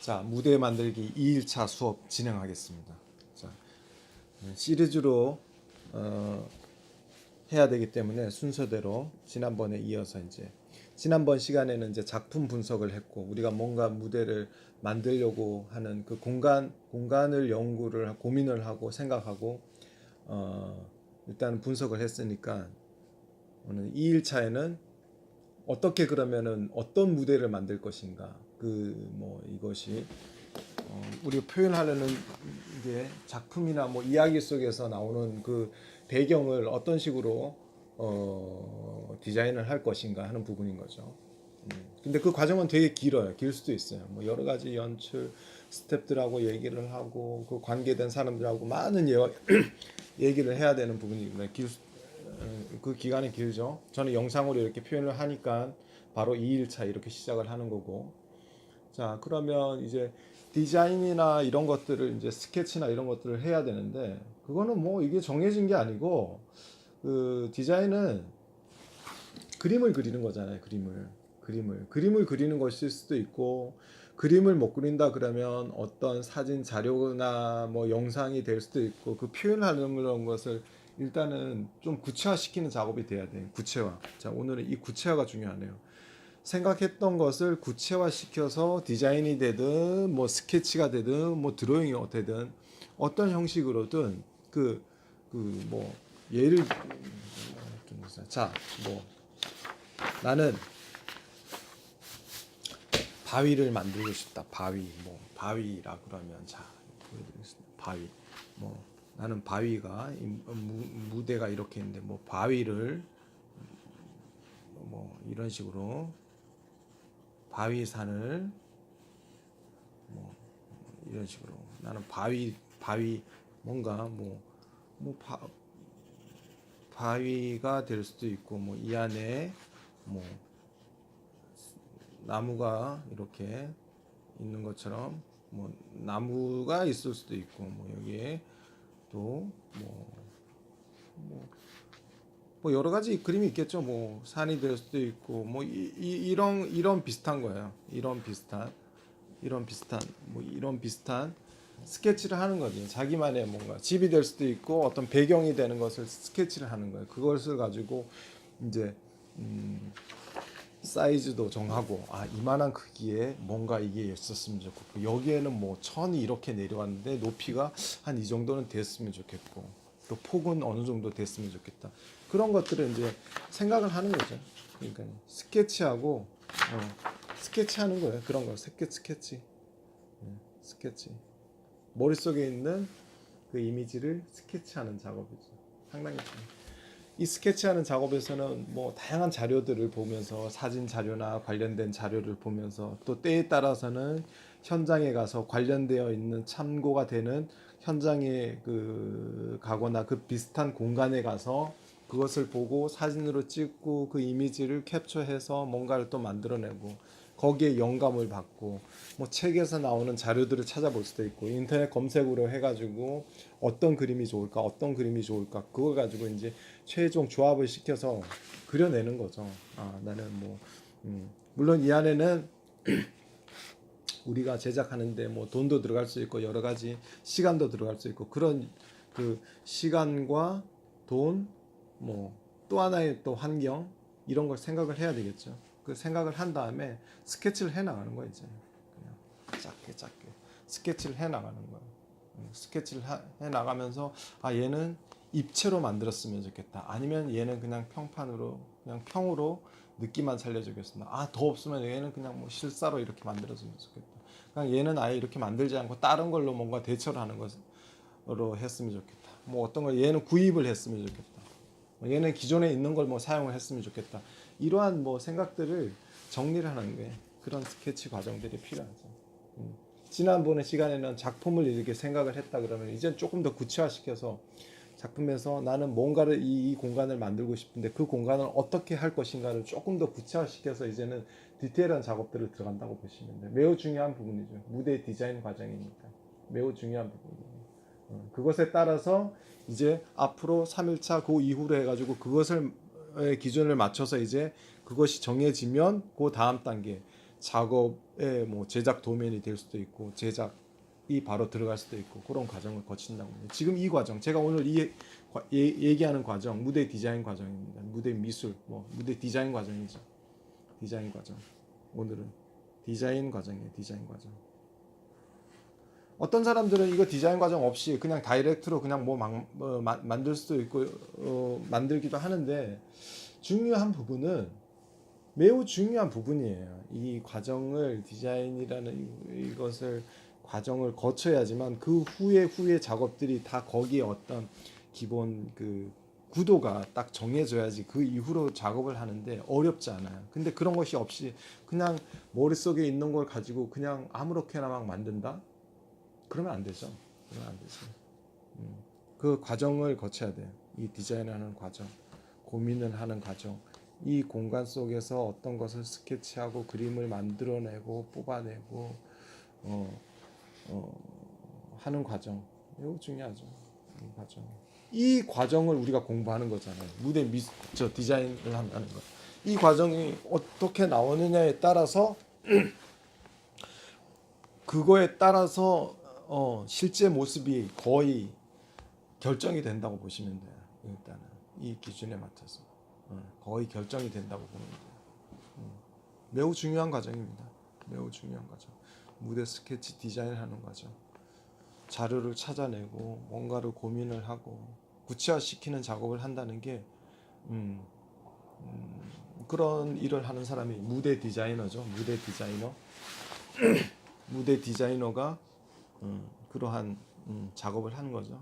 자, 무대 만들기 2일차 수업 진행하겠습니다. 자, 시리즈로 해야 되기 때문에 순서대로 지난번에 이어서 이제 지난번 시간에는 이제 작품 분석을 했고 우리가 뭔가 무대를 만들려고 하는 그 공간을 연구를 고민을 하고 생각하고 일단 분석을 했으니까 오늘 2일차에는 어떻게 그러면은 어떤 무대를 만들 것인가 이것이 우리가 표현하려는 이제 작품이나 뭐 이야기 속에서 나오는 그 배경을 어떤 식으로 디자인을 할 것인가 하는 부분인 거죠. 근데 그 과정은 되게 길어요. 길 수도 있어요. 뭐 여러 가지 연출 스태프들하고 얘기를 하고 그 관계된 사람들하고 많은 얘기를 해야 되는 부분이거든요. 그 기간이 길죠. 저는 영상으로 이렇게 표현을 하니까 바로 2일차 이렇게 시작을 하는 거고. 자, 그러면 이제 디자인이나 이런 것들을 이제 스케치나 이런 것들을 해야 되는데 그거는 뭐 이게 정해진 게 아니고 그 디자인은 그림을 그리는 거잖아요. 그림을 그리는 것일 수도 있고 그림을 못 그린다 그러면 어떤 사진 자료나 뭐 영상이 될 수도 있고 그 표현하는 그런 것을 일단은 좀 구체화시키는 작업이 돼야 돼요. 구체화. 자, 오늘은 이 구체화가 중요하네요. 생각했던 것을 구체화시켜서 디자인이 되든 뭐 스케치가 되든 뭐 드로잉이 되든 어떤 형식으로든 뭐 예를 자뭐 나는 바위를 만들고 싶다. 바위라 그러면 자 보여드리겠습니다. 바위 뭐 나는 바위가 무대가 이렇게 있는데 뭐 바위를 뭐 이런 식으로 바위산을 뭐 이런 식으로 나는 바위 뭔가 바위가 될 수도 있고 뭐 이 안에 뭐 나무가 이렇게 있는 것처럼 뭐 나무가 있을 수도 있고 뭐 여기에 또 뭐 여러 가지 그림이 있겠죠. 뭐 산이 될 수도 있고 뭐 이런 비슷한 거예요. 이런 비슷한 스케치를 하는 거지. 자기만의 뭔가 집이 될 수도 있고 어떤 배경이 되는 것을 스케치를 하는 거예요. 그것을 가지고 이제 사이즈도 정하고 이만한 크기에 뭔가 이게 있었으면 좋겠고 여기에는 뭐 천이 이렇게 내려왔는데 높이가 한 이 정도는 됐으면 좋겠고 또 폭은 어느 정도 됐으면 좋겠다. 그런 것들을 이제 생각을 하는 거죠. 그러니까 스케치하는 거예요. 그런 거 스케치 머릿속에 있는 그 이미지를 스케치하는 작업이죠. 상당히 이 스케치하는 작업에서는 뭐 다양한 자료들을 보면서 사진 자료나 관련된 자료를 보면서 또 때에 따라서는 현장에 가서 관련되어 있는 참고가 되는 현장에 가거나 그 비슷한 공간에 가서 그것을 보고 사진으로 찍고 그 이미지를 캡처해서 뭔가를 또 만들어내고 거기에 영감을 받고 뭐 책에서 나오는 자료들을 찾아볼 수도 있고 인터넷 검색으로 해가지고 어떤 그림이 좋을까 그걸 가지고 이제 최종 조합을 시켜서 그려내는 거죠. 나는 물론 이 안에는 우리가 제작하는데 뭐 돈도 들어갈 수 있고 여러 가지 시간도 들어갈 수 있고 그런 그 시간과 돈 뭐 또 하나의 또 환경 이런 걸 생각을 해야 되겠죠. 그 생각을 한 다음에 스케치를 해 나가는 거예요. 이제 그냥 작게 스케치를 해 나가는 거예요. 스케치를 해 나가면서 얘는 입체로 만들었으면 좋겠다. 아니면 얘는 그냥 그냥 평으로 느낌만 살려주겠습니다. 더 없으면 얘는 그냥 뭐 실사로 이렇게 만들어주면 좋겠다. 그냥 얘는 아예 이렇게 만들지 않고 다른 걸로 뭔가 대처를 하는 것으로 했으면 좋겠다. 뭐 어떤 걸 얘는 구입을 했으면 좋겠다. 얘는 기존에 있는 걸 뭐 사용을 했으면 좋겠다. 이러한 뭐 생각들을 정리를 하는 게 그런 스케치 과정들이 필요하죠. 지난번에 시간에는 작품을 이렇게 생각을 했다 그러면 이제 조금 더 구체화시켜서 작품에서 나는 뭔가를 이 공간을 만들고 싶은데 그 공간을 어떻게 할 것인가를 조금 더 구체화시켜서 이제는 디테일한 작업들을 들어간다고 보시면 돼요. 매우 중요한 부분이죠. 무대 디자인 과정이니까 매우 중요한 부분이에요. 그것에 따라서 이제 앞으로 3일차 그 이후로 해가지고 그것을 기준을 맞춰서 이제 그것이 정해지면 그 다음 단계 작업의 뭐 제작 도면이 될 수도 있고 제작이 바로 들어갈 수도 있고 그런 과정을 거친다고 합니다. 지금 이 과정 제가 오늘 얘기하는 과정 무대 디자인 과정입니다. 무대 미술 뭐 무대 디자인 과정이죠. 디자인 과정. 오늘은 디자인 과정이에요. 디자인 과정. 어떤 사람들은 이거 디자인 과정 없이 그냥 다이렉트로 그냥 만들 수도 있고 만들기도 하는데 중요한 부분은 매우 중요한 부분이에요. 이 과정을 디자인이라는 이것을 과정을 거쳐야지만 그 후에 작업들이 다 거기에 어떤 기본 그 구도가 딱 정해져야지 그 이후로 작업을 하는데 어렵지 않아요. 근데 그런 것이 없이 그냥 머릿속에 있는 걸 가지고 그냥 아무렇게나 막 만든다? 그러면 안 되죠. 그러면 안 되죠. 그 과정을 거쳐야 돼요. 이 디자인하는 과정, 고민을 하는 과정. 이 공간 속에서 어떤 것을 스케치하고 그림을 만들어내고 뽑아내고 하는 과정 매우 중요하죠. 이 과정. 이 과정을 우리가 공부하는 거잖아요. 디자인을 한다는 거. 이 과정이 어떻게 나오느냐에 따라서 그거에 따라서 실제 모습이 거의 결정이 된다고 보시면 돼요. 일단은 이 기준에 맞춰서 거의 결정이 된다고 보면 돼요. 매우 중요한 과정입니다. 매우 중요한 과정. 무대 스케치 디자인하는 과정. 자료를 찾아내고 뭔가를 고민을 하고 구체화시키는 작업을 한다는 게 그런 일을 하는 사람이 무대 디자이너죠. 무대 디자이너. 무대 디자이너가 그러한 작업을 하는 거죠.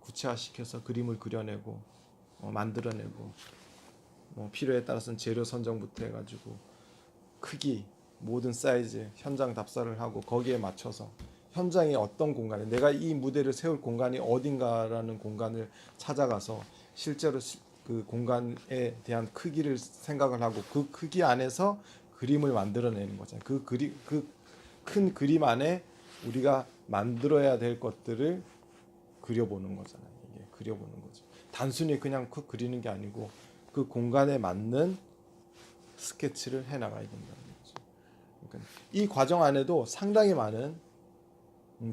구체화시켜서 그림을 그려내고 만들어내고 필요에 따라서는 재료 선정부터 해가지고 크기, 모든 사이즈, 현장 답사를 하고 거기에 맞춰서 현장의 어떤 공간에 내가 이 무대를 세울 공간이 어딘가라는 공간을 찾아가서 실제로 그 공간에 대한 크기를 생각을 하고 그 크기 안에서 그림을 만들어내는 거잖아요. 그 큰 그림 안에 우리가 만들어야 될 것들을 그려보는 거잖아요. 이게 그려보는 거죠. 단순히 그냥 그리는 게 아니고 그 공간에 맞는 스케치를 해 나가야 된다는 거죠. 그러니까 이 과정 안에도 상당히 많은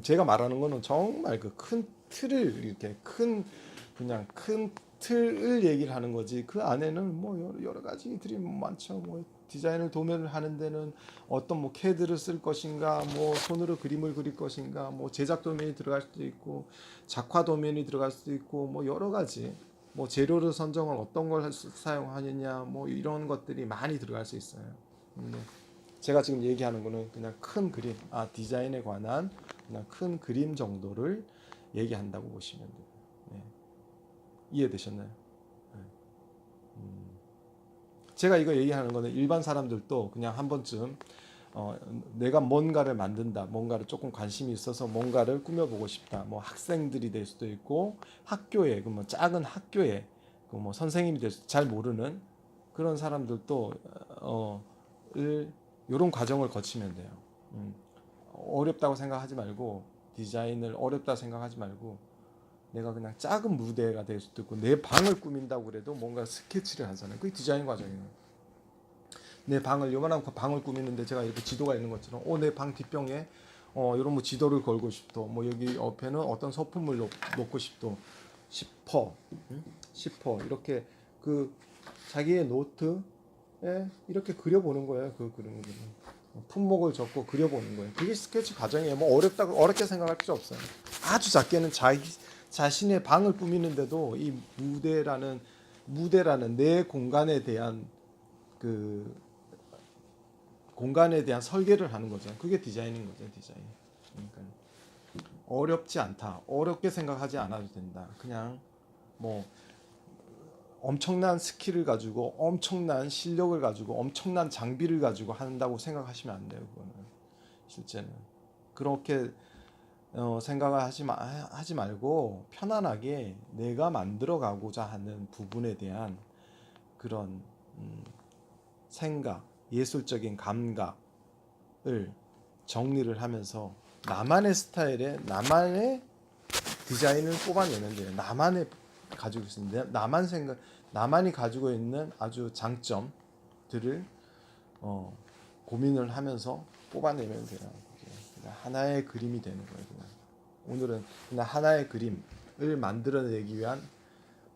제가 말하는 거는 정말 그 큰 틀을 이렇게 그냥 큰 틀을 얘기를 하는 거지. 그 안에는 뭐 여러 가지들이 많죠. 뭐 디자인을 도면을 하는 데는 어떤 뭐 캐드를 쓸 것인가, 뭐 손으로 그림을 그릴 것인가, 뭐 제작 도면이 들어갈 수도 있고, 작화 도면이 들어갈 수도 있고, 뭐 여러 가지. 뭐 재료를 선정을 어떤 걸 사용하느냐, 뭐 이런 것들이 많이 들어갈 수 있어요. 제가 지금 얘기하는 거는 그냥 큰 그림, 디자인에 관한 그냥 큰 그림 정도를 얘기한다고 보시면 돼요. 네. 이해되셨나요? 네. 제가 이거 얘기하는 거는 일반 사람들도 그냥 한 번쯤 내가 뭔가를 만든다, 뭔가를 조금 관심이 있어서 뭔가를 꾸며보고 싶다. 뭐 학생들이 될 수도 있고 학교에 그 뭐 작은 학교에 그 뭐 선생님이 될 수도 잘 모르는 그런 사람들도 이런 과정을 거치면 돼요. 어렵다고 생각하지 말고 디자인을 어렵다 생각하지 말고 내가 그냥 작은 무대가 될 수도 있고 내 방을 꾸민다고 그래도 뭔가 스케치를 하잖아요. 그게 디자인 과정이에요. 내 방을 요만한 방을 꾸미는데 제가 이렇게 지도가 있는 것처럼 내 방 뒷벽에 이런 뭐 지도를 걸고 싶도 뭐 여기 옆에는 어떤 소품을 놓고 싶어 이렇게 그 자기의 노트에 이렇게 그려보는 거예요. 그 그림을 품목을 적고 그려보는 거예요. 그게 스케치 과정이에요. 뭐 어렵게 생각할 필요 없어요. 아주 작게는 자신의 방을 꾸미는데도 이 무대라는 내 공간에 대한 그 공간에 대한 설계를 하는 거죠. 그게 디자인인 거죠, 디자인. 그러니까 어렵지 않다. 어렵게 생각하지 않아도 된다. 그냥 뭐 엄청난 스킬을 가지고 엄청난 실력을 가지고 엄청난 장비를 가지고 한다고 생각하시면 안 돼요. 그거는 실제는 그렇게 생각을 하지 말고 편안하게 내가 만들어 가고자 하는 부분에 대한 그런 생각, 예술적인 감각을 정리를 하면서 나만의 스타일에 나만의 디자인을 뽑아내는 데요. 나만의 가지고 있는 나만이 가지고 있는 아주 장점들을 고민을 하면서 뽑아내면 돼요. 그냥 하나의 그림이 되는 거예요. 그냥. 오늘은 그냥 하나의 그림을 만들어내기 위한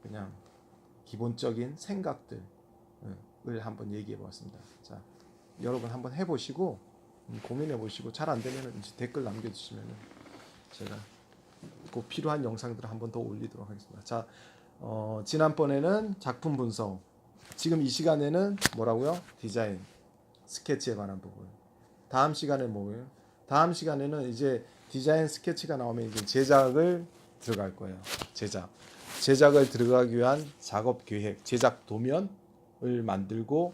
그냥 기본적인 생각들을 한번 얘기해 보았습니다. 자, 여러분 한번 해보시고 고민해 보시고 잘 안 되면 이제 댓글 남겨주시면 제가 꼭 필요한 영상들을 한번 더 올리도록 하겠습니다. 자, 지난번에는 작품 분석, 지금 이 시간에는 뭐라고요? 디자인, 스케치에 관한 부분. 다음 시간에 뭐예요? 다음 시간에는 이제 디자인 스케치가 나오면 이제 제작을 들어갈 거예요. 제작을 들어가기 위한 작업 계획, 제작 도면을 만들고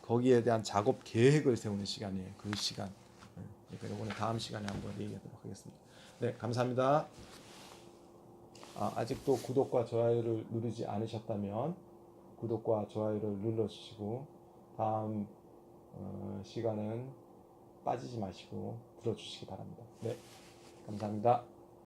거기에 대한 작업 계획을 세우는 시간이에요. 그 시간. 그러니까 이거는 다음 시간에 한번 얘기하도록 하겠습니다. 네, 감사합니다. 아직도 구독과 좋아요를 누르지 않으셨다면 구독과 좋아요를 눌러주시고 다음 시간은 빠지지 마시고 들어주시기 바랍니다. 네, 감사합니다.